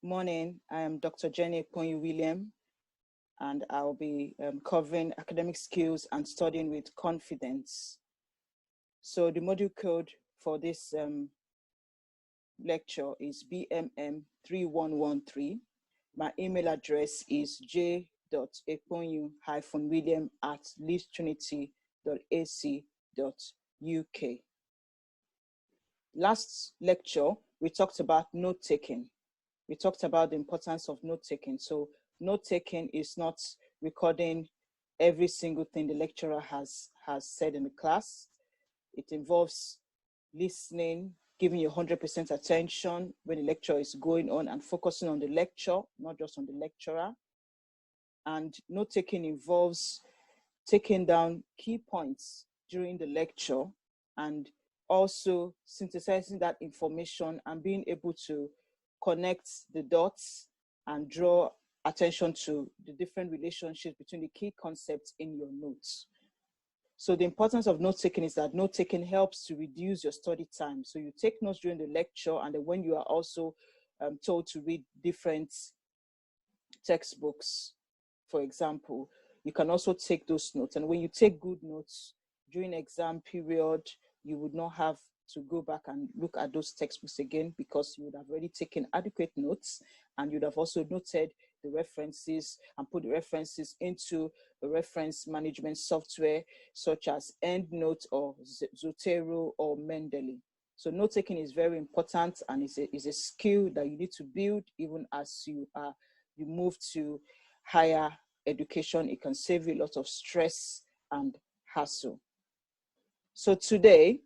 morning. I am Dr. Jenny Ponyi-William, and I'll be covering academic skills and studying with confidence. So the module code for this lecture is BMM3113. My email address is j.eponyu-william@leedstrinity.ac.uk. Last lecture, we talked about note-taking. We talked about the importance of note-taking. So note-taking is not recording every single thing the lecturer has said in the class. It involves listening, giving you 100% attention when the lecture is going on and focusing on the lecture, not just on the lecturer. And note-taking involves taking down key points during the lecture and also synthesizing that information and being able to connect the dots and draw attention to the different relationships between the key concepts in your notes. So the importance of note-taking is that note-taking helps to reduce your study time. So you take notes during the lecture, and then when you are also told to read different textbooks, for example, you can also take those notes. And when you take good notes during exam period, you would not have to go back and look at those textbooks again because you would have already taken adequate notes, and you'd have also noted the references and put the references into a reference management software such as EndNote or Zotero or Mendeley. So note-taking is very important, and is a skill that you need to build even as you move to higher education. It can save you a lot of stress and hassle. So today,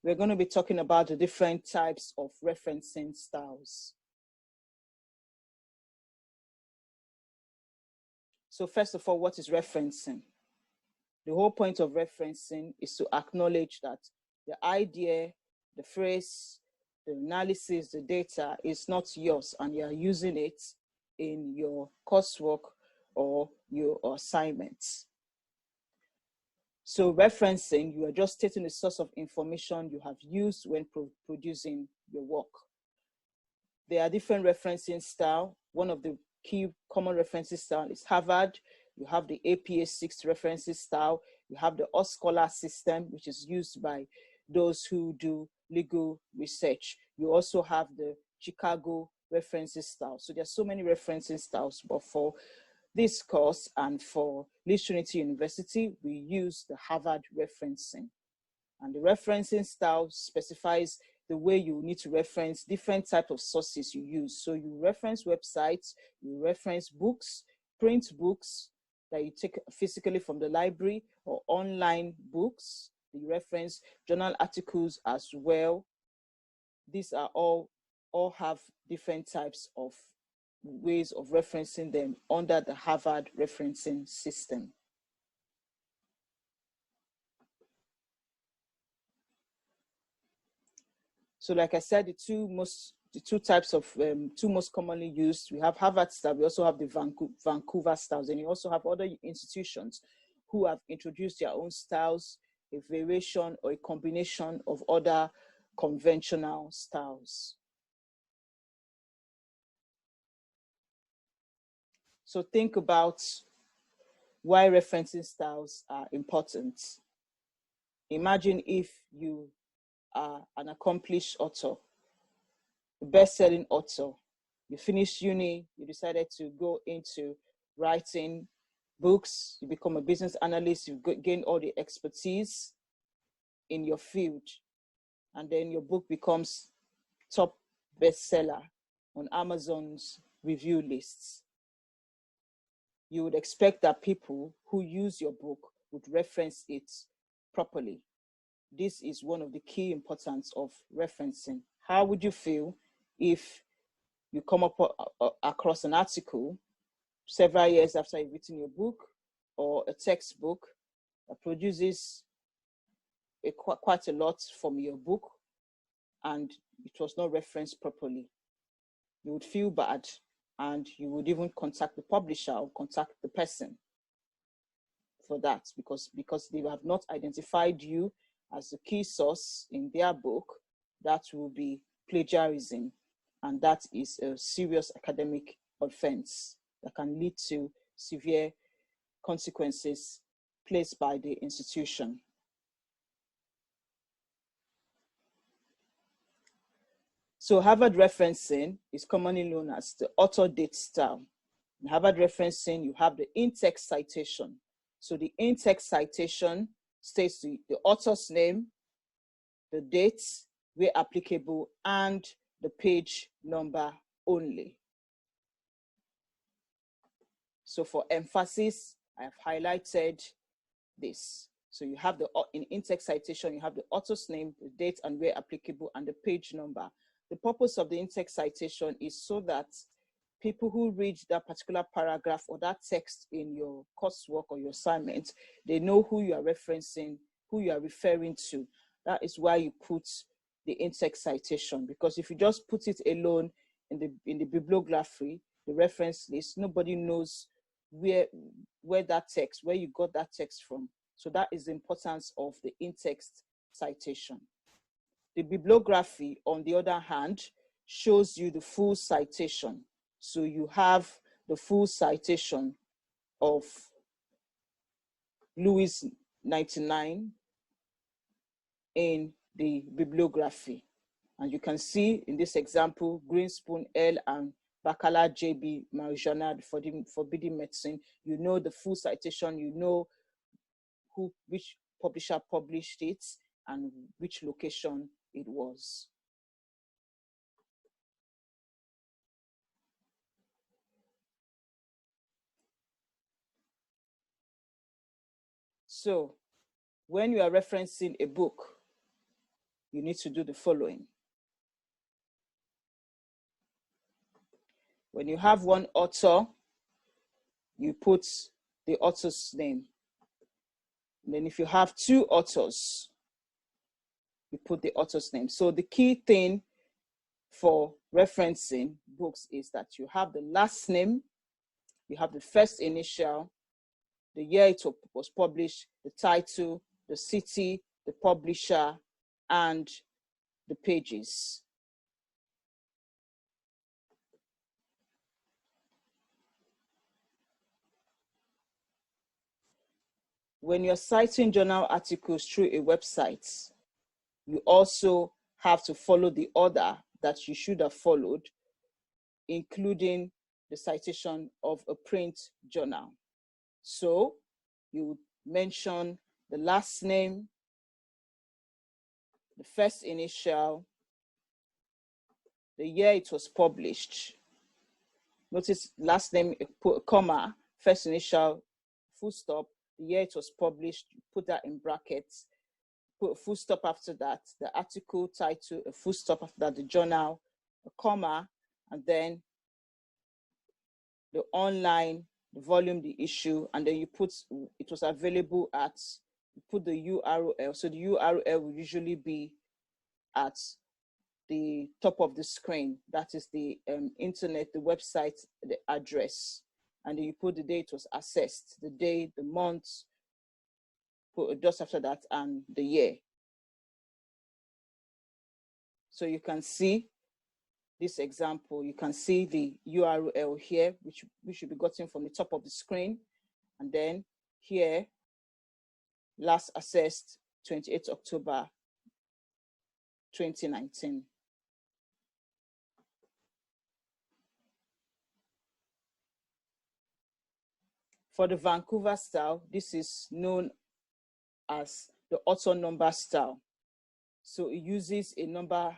we're going to be talking about the different types of referencing styles. So first of all, what is referencing? The whole point of referencing is to acknowledge that the idea, the phrase, the analysis, the data is not yours, and you are using it in your coursework or your assignments. So referencing, you are just stating the source of information you have used when producing your work. There are different referencing styles. One of the key common referencing style is Harvard. You have the APA6 referencing style. You have the OSCHOLAR system, which is used by those who do legal research. You also have the Chicago referencing style. So there's so many referencing styles, but for this course and for Leeds Trinity University, we use the Harvard referencing. And the referencing style specifies the way you need to reference different types of sources you use. So you reference websites, you reference books, print books that you take physically from the library or online books. You reference journal articles as well. These are all have different types of ways of referencing them under the Harvard referencing system. So like I said, the two most commonly used, we have Harvard style, we also have the Vancouver styles, and you also have other institutions who have introduced their own styles, a variation or a combination of other conventional styles. So think about why referencing styles are important. Imagine if you are an accomplished author, a best-selling author. You finished uni, you decided to go into writing books, you become a business analyst, you gain all the expertise in your field, and then your book becomes top bestseller on Amazon's review lists. You would expect that people who use your book would reference it properly. This is one of the key importance of referencing. How would you feel if you come up across an article several years after you've written your book, or a textbook that produces quite a lot from your book and it was not referenced properly? You would feel bad, and you would even contact the publisher or contact the person for that, because they have not identified you as the key source in their book, that will be plagiarism. And that is a serious academic offense that can lead to severe consequences placed by the institution. So Harvard referencing is commonly known as the author date style. In Harvard referencing, you have the in-text citation. So the in-text citation states the author's name, the dates where applicable, and the page number only. So for emphasis, I have highlighted this. So you have the in-text citation, you have the author's name, the date and where applicable, and the page number. The purpose of the in-text citation is so that people who read that particular paragraph or that text in your coursework or your assignment, they know who you are referencing, who you are referring to. That is why you put the in-text citation, because if you just put it alone in the bibliography, the reference list, nobody knows where you got that text from. So that is the importance of the in-text citation. The bibliography, on the other hand, shows you the full citation. So you have the full citation of Lewis 99 in the bibliography. And you can see in this example, Greenspoon L and Bacala JB Marijuana, Forbidden Medicine. You know the full citation, you know which publisher published it and which location it was. So when you are referencing a book, you need to do the following. When you have one author, you put the author's name. And then if you have two authors, you put the author's name. So the key thing for referencing books is that you have the last name, you have the first initial, the year it was published, the title, the city, the publisher, and the pages. When you're citing journal articles through a website, you also have to follow the order that you should have followed, including the citation of a print journal. So you would mention the last name, the first initial, the year it was published. Notice last name, put a comma, first initial, full stop, the year it was published, put that in brackets, put a full stop after that, the article title, a full stop after that, the journal, a comma, and then the online, the volume, the issue, and then you put, it was available at, you put the URL. So the URL will usually be at the top of the screen. That is the internet, the website, the address. And then you put the day it was accessed, the day, the month, put just after that, and the year. So you can see this example, you can see the URL here, which should be gotten from the top of the screen. And then here, last accessed 28 October 2019. For the Vancouver style, this is known as the author number style. So it uses a number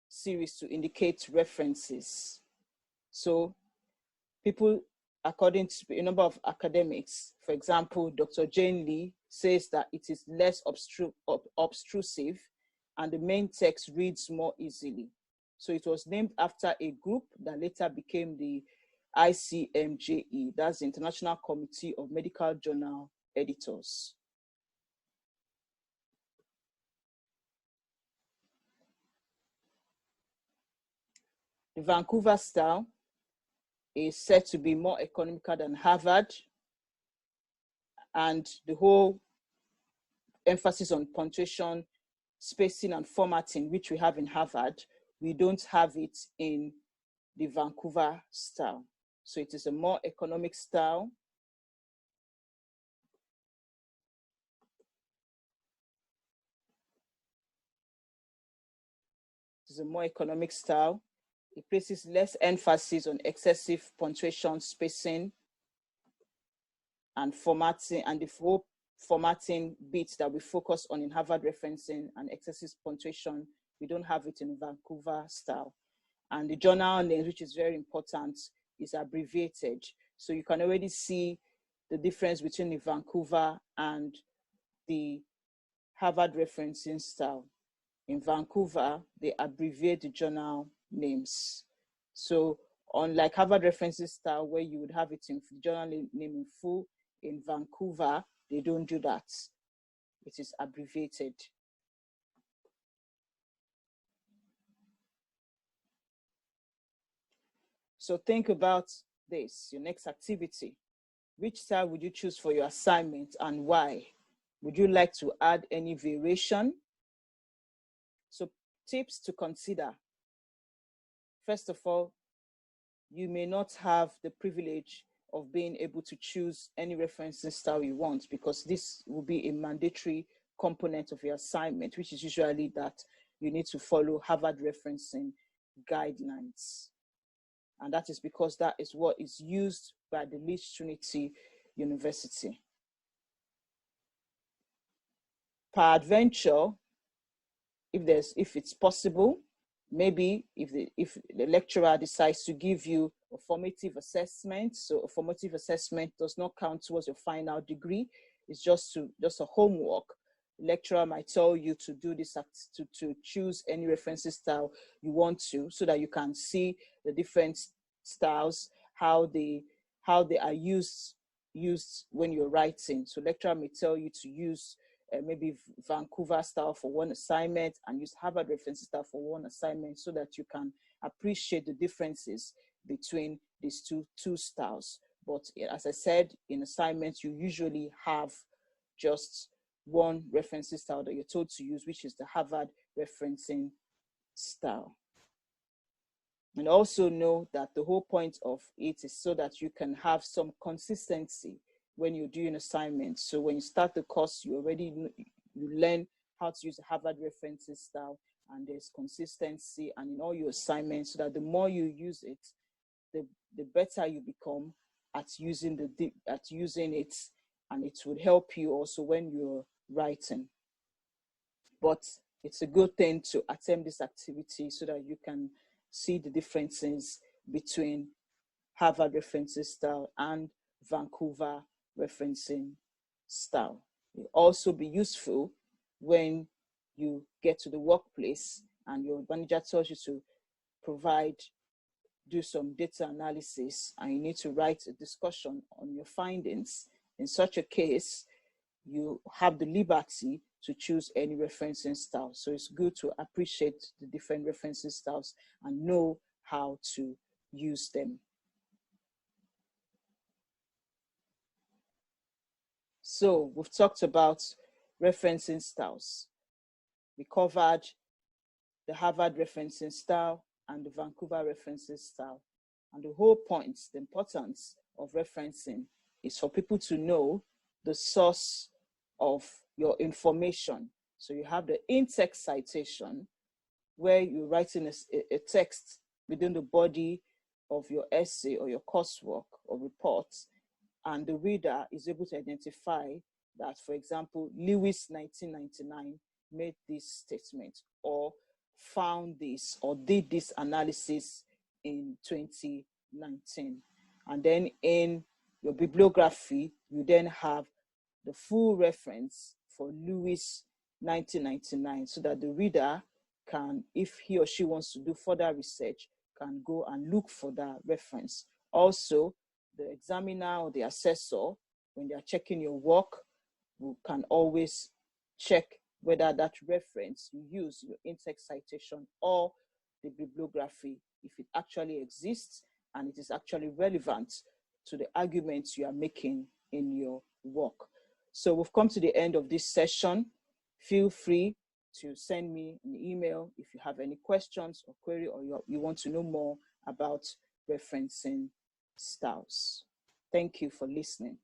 series to indicate references. So people, according to a number of academics, for example, Dr. Jane Lee says that it is less obtrusive and the main text reads more easily. So it was named after a group that later became the ICMJE, that's the International Committee of Medical Journal Editors. The Vancouver style is said to be more economical than Harvard, and the whole emphasis on punctuation, spacing, and formatting, which we have in Harvard. We don't have it in the Vancouver style. So it is a more economic style. It's a more economic style. It places less emphasis on excessive punctuation, spacing, and formatting, and the whole formatting bits that we focus on in Harvard referencing and excessive punctuation. We don't have it in Vancouver style. And the journal name, which is very important, is abbreviated. So you can already see the difference between the Vancouver and the Harvard referencing style. In Vancouver, they abbreviate the journal names. So unlike Harvard referencing style, where you would have it in journal name in full, in Vancouver, they don't do that. It is abbreviated. So think about this, your next activity. Which style would you choose for your assignment and why? Would you like to add any variation? So tips to consider. First of all, you may not have the privilege of being able to choose any referencing style you want, because this will be a mandatory component of your assignment, which is usually that you need to follow Harvard referencing guidelines. And that is because that is what is used by the Leeds Trinity University. Peradventure, if it's possible, maybe if the lecturer decides to give you a formative assessment, so a formative assessment does not count towards your final degree, it's just a homework. The lecturer might tell you to do this, to choose any referencing style you want to, so that you can see the different styles, how they are used when you're writing. So lecturer may tell you to use maybe Vancouver style for one assignment and use Harvard referencing style for one assignment, so that you can appreciate the differences between these two styles. But as I said, in assignments, you usually have just one referencing style that you're told to use, which is the Harvard referencing style. And also know that the whole point of it is so that you can have some consistency when you're doing assignments. So when you start the course, you learn how to use the Harvard referencing style, and there's consistency and in all your assignments, so that the more you use it, the better you become at using it, and it would help you also when you're writing. But it's a good thing to attempt this activity so that you can see the differences between Harvard referencing style and Vancouver referencing style. It will also be useful when you get to the workplace and your manager tells you to do some data analysis, and you need to write a discussion on your findings. In such a case, you have the liberty to choose any referencing style. So it's good to appreciate the different referencing styles and know how to use them. So we've talked about referencing styles. We covered the Harvard referencing style and the Vancouver referencing style. And the whole point, the importance of referencing, is for people to know the source of your information. So you have the in-text citation, where you're writing a text within the body of your essay or your coursework or report, and the reader is able to identify that, for example, Lewis 1999 made this statement, or found this, or did this analysis in 2019. And then in your bibliography, you then have the full reference for Lewis 1999, so that the reader can, if he or she wants to do further research, can go and look for that reference. Also, the examiner or the assessor, when they are checking your work, can always check whether that reference you use, your in-text citation or the bibliography, if it actually exists and it is actually relevant to the arguments you are making in your work. So we've come to the end of this session. Feel free to send me an email if you have any questions or query, or you want to know more about referencing styles. Thank you for listening.